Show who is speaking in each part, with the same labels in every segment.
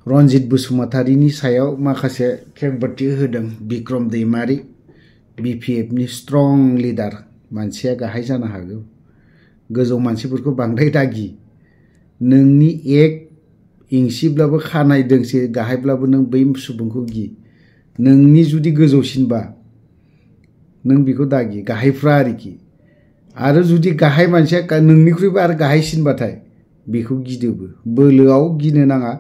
Speaker 1: रनजित बसुमतारीनि सायाव माखासे खेंफोरथि होदों बिक्रम दैमारी BPF नि स्ट्रं लिडार मानसिया गाहाय जानो हागौ गोजौ मानसिफोरखौ बांद्राय दागि नोंनि एक इंसिब्लाबो खानाय दोंसे गाहायब्लाबो नों बै सुबुंखौ गि नोंनि जुदि गोजौसिनबा नों बिखौ दागि गाहायफ्रा आरोखि आरो जुदि गाहाय मानसिया नोंनिख्रुइबो आरो गाहायसिनबाथाय बेखौ गिदोबो बोलोआव गिनो नाङा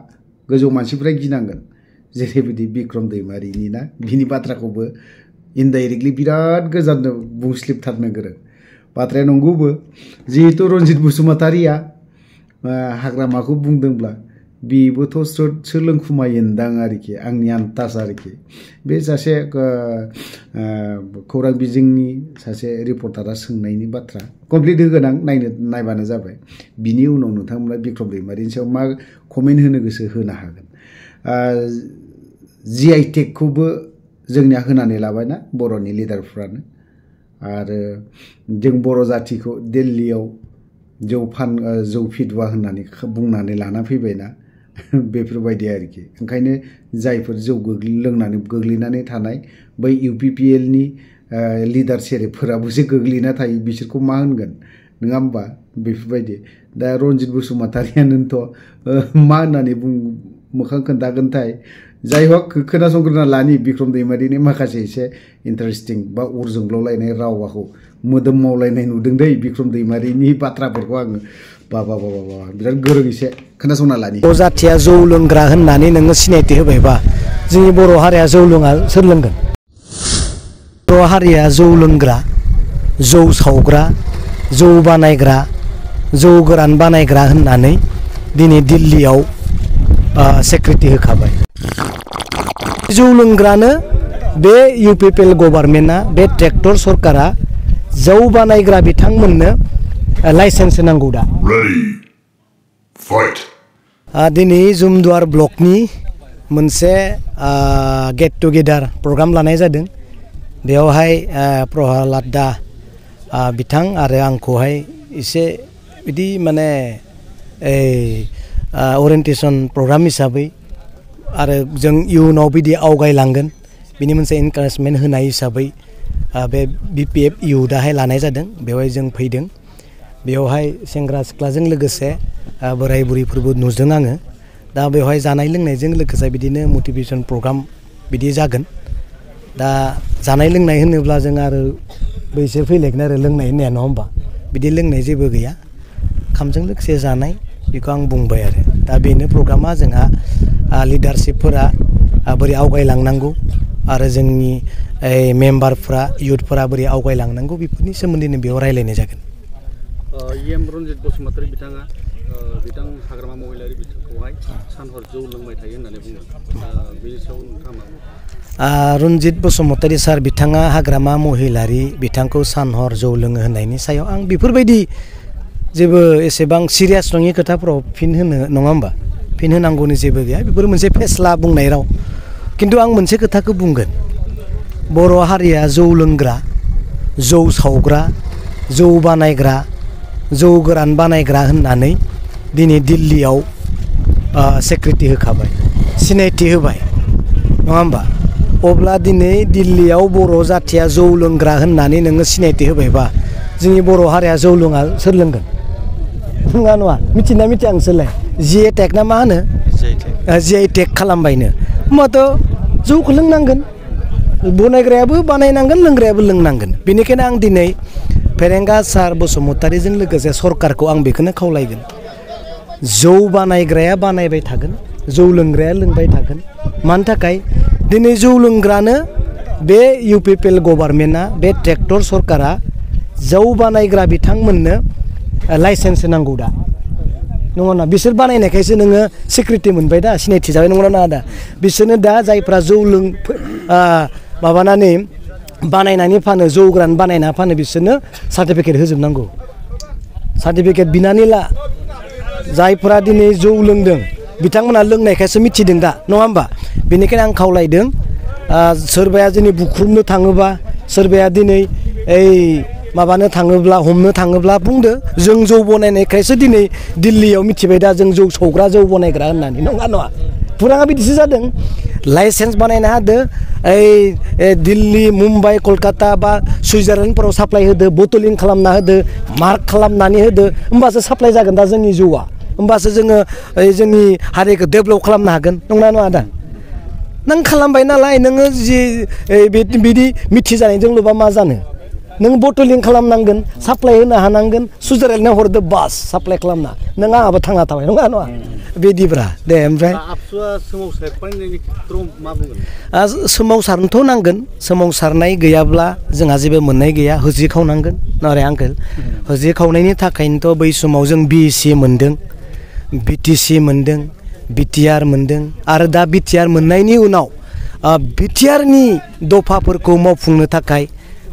Speaker 1: गोजौ मानसिफ्रा गिनांगोन जेरैबायदि बिक्रम दैमारीनि ना बिनि बाथ्राखौबो इनडाइरेक्टलि बिराद गोजान बुंस्लिबथारनो गोरों बाथ्राया नंगौबो जिहेतु रनजित बसुमतारीया हाग्रामाखौ बुंदोंब्ला बेबोथ' सोलोंखुमायोनदां आरोखि आंनि आन्दाज आरोखि बे सासे खौरां बिजोंनि सासे रिपर्टारा सोंनायनि बाथ्रा कमप्लिट होगोन आं नायबानो जाबाय बिनि उनाव नोंथांमोना बिक्रम दैमारीनि सायाव मा कमेन्ट होनो गोसो होनो हागोन GI टेगखौबो जोंनिया होनानै लाबायना बर'नि लिडारफ्रानो आरो जों बर' जाथिखौ दिल्लीयाव जौ फिदुआ होननानै बुंनानै लाना फैबायना बेफोरबायदि आरोखि ओंखायनो जायफोर जौ लोंनानै गोग्लैनानै थानाय बै UPPL नि लिडार सेरेबफोराबोसो गोग्लैना थायो बिसोरखौ मा होनगोन नङा होमबा बेफोरबायदि दा रनजित बसुमतारीयानोथ' मा होननानै मोखां खोन्थागोनथाय जाय हक खोनासंग्रोना लानि बिक्रम दैमारीनि माखासे एसे इन्टारेस्टिं बा उर जोंब्लावलायनाय रावाखौ मोदोम मावलायनाय नुदों दै बिक्रम दैमारीनि बाथ्राफोरखौ आङो बाबा बिराद गोरों एसे खोनासंना लानि
Speaker 2: जाथिया जौ लोंग्रा होननानै नोङो सिनायथि होबायबा जोंनि बर' हारिया जौ लोङा सोर लोंगोन बर' हारिया जौ लोंग्रा जौ सावग्रा जौ बानायग्रा जौ गोरान बानायग्रा होननानै दिनै दिल्लीयाव सेक्रेटारि होखाबाय जौ लोंग्रानो बे UPPL गभर्नमेन्टआ बे ट्रेक्टर सरकारा जौ बानायग्रा बिथांमोननो लाइसेन्स होनांगौ दा दिनै जुमदुवार ब्लकनि मोनसे गेट टुगेदार प्रग्राम लानाय जादों बेयावहाय प्रहलाद दा बिथां आरो आंखौहाय एसे बिदि माने ओरिएन्टेसन प्रग्राम हिसाबै आरो जों इयुनाव बिदि आवगायलांगोन बिनि मोनसे इनकारेजमेन्ट होनाय हिसाबै बे BPF इयुथआहाय लानाय जादों बेवहाय जों फैदों बेवहाय सेंग्रा सिख्लाजों लोगोसे बोराय बुरैफोरबो नुदों आङो दा बेवहाय जानाय लोंनायजों लोगोसे बिदिनो मटिभेसन प्रग्राम बिदि जागोन दा जानाय लोंनाय होनोब्ला जों आरो बैसोर फैलायगोन आरो लोंनाय होननाया नङा होमबा बिदि लोंनाय जेबो गैया खामजों लोगोसे जानाय बेखौ आं बुंबाय आरो दा बेनो प्रग्रामा जोंहा लिडारशिपफोरा बोरै आवगायलांनांगौ आरो जोंनि मेम्बारफ्रा इयुथफोरा बोरै आवगायलांनांगौ बेफोरनि सोमोन्दैनो बेयाव रायलायनाय जागोन
Speaker 3: रनजित बसुमतारी बिथाङा बिथां हाग्रामा महिलारि बिथांखौहाय सानहर जौ लोंबाय थायो होननानै बुङो बेनि सायाव नोंथाङा
Speaker 2: रनजित बसुमतारी सार बिथाङा हाग्रामा महिलारि बिथांखौ सानहर जौ लोङो होननायनि सायाव आं बेफोरबायदि जेबो एसेबां सिरियास नङि खोथाफोराव फिन होनो नङा होमबा फिन होनांगौनि जेबो गैया बेफोर मोनसे फेस्ला बुंनाय राव खिन्थु आं मोनसे खोथाखौ बुंगोन बर' हारिया जौ लोंग्रा जौ सावग्रा जौ बानायग्रा जौ गोरान बानायग्रा होननानै दिनै दिल्लीयाव सेक्रेटारि होखाबाय सिनायथि होबाय नङा होमबा अब्ला दिनै दिल्लीयाव बर' जाथिया जौ लोंग्रा होननानै नोङो सिनायथि होबायबा जोंनि बर' हारिया जौ लोङा सोर लोंगोन नङा नङा मिथिना मिथिया नोंसोरलाय GI टेग ना मा होनो GI टेग खालामबायनो होमबाथ' जौखौ लोंनांगोन बनायग्रायाबो बानायनांगोन लोंग्रायाबो लोंनांगोन बेनिखायनो आं दिनै फेरेंगा सार बसुमतारीजों लोगोसे सरकारखौ आं बेखौनो खावलायगोन जौ बानायग्राया बानायबाय थागोन जौ लोंग्राया लोंबाय थागोन मानि थाखाय दिनै जौ लोंग्रानो बे UPPL गभर्नमेन्टआ बे ट्रेक्टर सरकारा जौ बानायग्रा बिथांमोननो लाइसेन्स होनांगौ दा नङा बिसोर बानायनायखायसो नोङो सिक्रेटारि मोनबाय दा सिनायथि जाबाय नंगौना नङा दा बिसोरनो दा जायफ्रा जौ माबानानै बानायनानै फानो जौ गोरान बानायना फानो बिसोरनो सार्टिफिकेट होजोबनांगौ सार्टिफिकेट बिनानै ला जायफ्रा दिनै जौ लोंदों बिथांमोना लोंनायखायसो मिथिदों दा नङा होमबा बेनिखायनो आं खावलायदों सोरबाया दिनै बुख्रुबनो थाङोबा सोरबाया दिनै माबानो थाङोब्ला हमनो थाङोब्ला बुंदो जों जौ बनायनायखायसो दिनै दिल्लीयाव मिथिबाय दा जों जौ सौग्रा जौ बनायग्रा होननानै नङा फुराङा बिदिसो जादों लाइसेन्स बानायना होदो ओइ दिल्ली मुम्बाइ कलकाता बा सुइजारलेण्डफोराव साप्लाय होदो बटलिं खालामना होदो मार्क खालामनानै होदो होमबासो साप्लाय जागोन दा जोंनि जौआ होमबासो जोङो जोंनि हारिखौ डेभेलप खालामनो हागोन नंगौना नङा दा नों खालामबाय नालाय नोङो जि बिदि मिथिजानायजोंल'बा मा जानो नों बटलिं खालामनांगोन साप्लाय होनो हानांगोन सुइजारलेण्डआव हरदो बास साप्लाय खालामना नों आंहाबो थांना थाबाय नङा नङा बिदिब्रा दे ओमफ्राय
Speaker 3: आबसुआ सोमावसारनायनि खेथ्रआव मा बुंगोन
Speaker 2: सोमावसारनोथ' नांगोन सोमावसारनाय गैयाब्ला जोंहा जेबो मोननाय गैया होजिखावनांगोन नारे आंकोल होजिखावनायनि थाखायनोथ' बै समाव जों BEC मोन्दों BTC मोन्दों BTR मोन्दों आरो दा BTR मोननायनि उनाव BTRनि दफाफोरखौ मावफुंनो थाखाय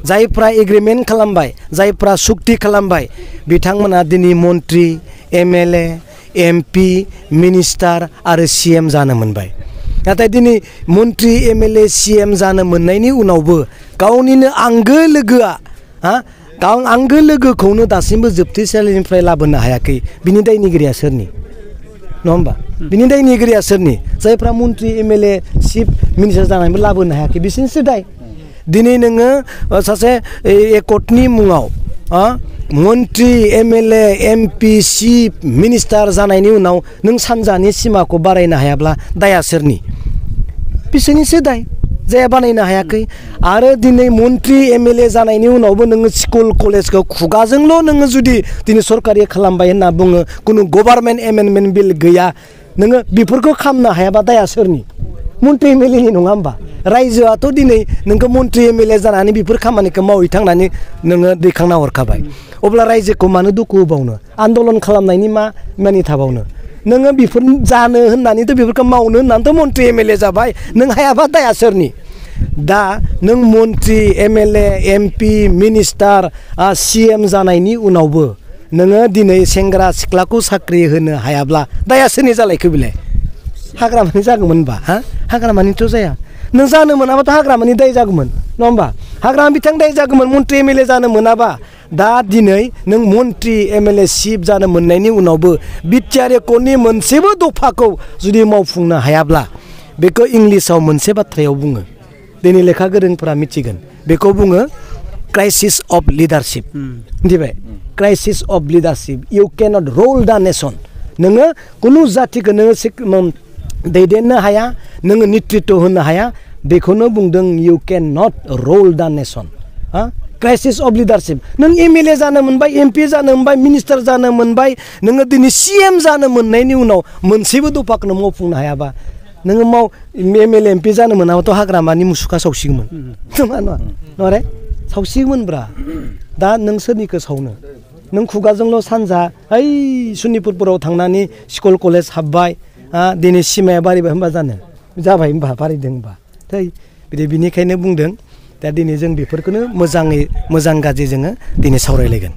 Speaker 2: जायफ्रा एग्रिमेन्ट खालामबाय जायफ्रा सुक्ति खालामबाय बिथांमोना दिनै मन्त्रि MLA MP मिनिस्टार आरो CM जानो मोनबाय नाथाय दिनै मन्त्रि MLA CM जानो मोननायनि उनावबो गावनिनो आंगो लोगोआ आंगो लोगोखौनो दासिमबो जोबथेसालिनिफ्राय लाबोनो हायाखै बिनि दायनिगिरिया सोरनि नङा होमबा बिनि दायनिगिरिया सोरनि जायफ्रा मन्त्रि MLA चिफ मिनिस्टार जानानैबो लाबोनो हायाखै बिसोरनिसो दाय दिनै नोङो सासे एकर्टनि मुङाव मन्त्रि MLA MP चिफ मिनिस्टार जानायनि उनाव नों सानजानि सिमाखौ बारायनो हायाब्ला दाया सोरनि बिसोरनिसो दाय जाया बानायनो हायाखै आरो दिनै मन्त्रि MLA जानायनि उनावबो नोङो स्कुल कलेजखौ खुगाजोंल' नोङो जुदि दिनै सरकारि खालामबाय होनना बुङो खुनु गभार्नमेन्ट एमेन्डमेन्ट बिल गैया नोङो बेफोरखौ खालामनो हायाबा दाया सोरनि मन्त्रि MLAनि नङा होमबा रायजोआथ' दिनै नोंखौ मन्त्रि MLA जानानै बेफोर खामानिखौ मावहैथांनानै नोङो दैखांना हरखाबाय अब्ला रायजोखौ मानो दुखु होबावनो आन्दलन खालामनायनि मानि थाबावनो नोङो बेफोर जानो होननानैथ' बेफोरखौ मावनो होननानैथ' मन्त्रि MLA जाबाय नों हायाबा दाया सोरनि दा नों मन्त्रि MLA MP मिनिस्टार CM जानायनि उनावबो नोङो दिनै सेंग्रा सिख्लाखौ साख्रि होनो हायाब्ला दाया सोरनि जालायखो बिलाय हाग्रामानि जागौमोनबा हाग्रामानिथ' जाया नों जानो मोनाबाथ' हाग्रामानि दाय जागौमोन नङा होमबा हाग्रामा बिथां दाय जागौमोन मन्त्रि MLA जानो मोनाबा दा दिनै नों मन्त्रि MLA चिफ जानो मोननायनि उनावबो BTR एकर्टनि मोनसेबो दफाखौ जुदि मावफुंनो हायाब्ला बेखौ इंलिसाव मोनसे बाथ्रायाव बुङो दिनै लेखा गोरोंफोरा मिथिगोन बेखौ बुङो क्राइसिस अफ लिडारशिप मिथिबाय crisis of leadership you cannot rule the nation नोङो खुनु जातिखौ नोङो दैदेननो हाया नोङो नेतृत्व होनो हाया बेखौनो बुंदों U kennel not rule the nation crisis of leadership नों MLA जानो मोनबाय MP जानो मोनबाय मिनिस्टार जानो मोनबाय नोङो दिनै CM जानो मोननायनि उनाव मोनसेबो दफाखौनो मावफुंनो हायाबा नोङो MLA MP जानो मोनाबाथ' हाग्रामानि मुसुखा सावसिगौमोन नङा नङा सावसिगौमोनब्रा दा नों सोरनिखौ सावनो नों खुगाजोंल' सानजा ओइ सनितपुरफोराव थांनानै स्कुल कलेज हाबबाय दिनै सिमाया बारायबाय होनबा जानो जाबाय होनबा बारायदों होनबा बिनिखायनो बुंदों दा दिनै जों बेफोरखौनो मोजां गाज्रि जोङो दिनै सावरायलायगोन